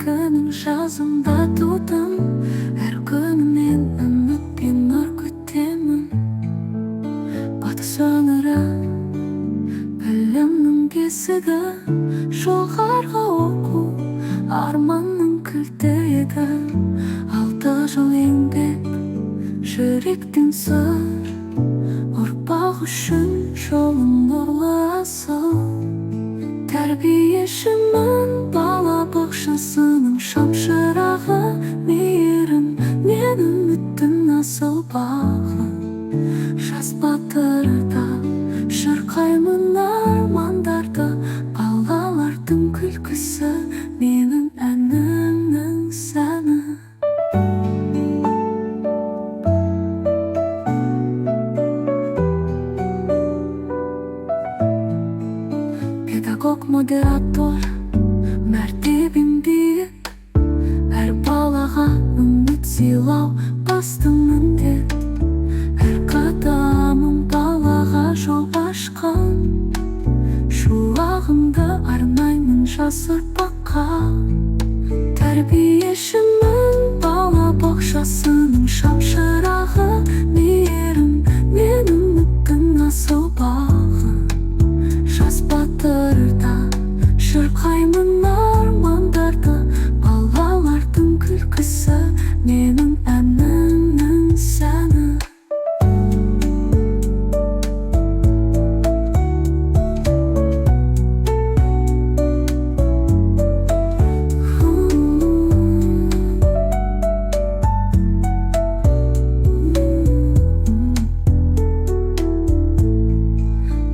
күнің жазымда тудым, әр күнінен үмітпен нұр күтемін. Батыс өңірі білімнің бесігі, жоғарғы оқу арманның кілтегі. 6 жыл еңбек, жүректен сыр, ұрпақ үшін жолың нұрлы асыл. Тәрбиешімін, бала бақшасының шамшырағы, мейірім мен үміттің асыл бағы. Жас батырда шырқаймын армандарды, балалардың күлкісі менің әнімнің сәні. Педагог, модератор, мәртебем биік, әр балаға үміт сыйлау басты міндет. Әр қадамым балаға жол ашқан, шуағымды арнаймын жас ұрпаққа. Тәрбиешімін, бала бақшасының шамшырағы, мейірім мен үміттің асыл бағы. Жас батырда шырқаймын армандарды, балалардың күлкісі менің әнімнің сәні.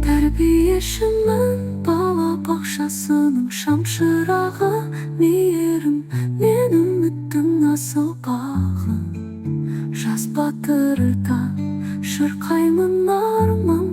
Тәрбиешімін, бала бақшасының шамшырағы, мейірім мен үміттің асыл бағы. Жас батырда шырқаймын арман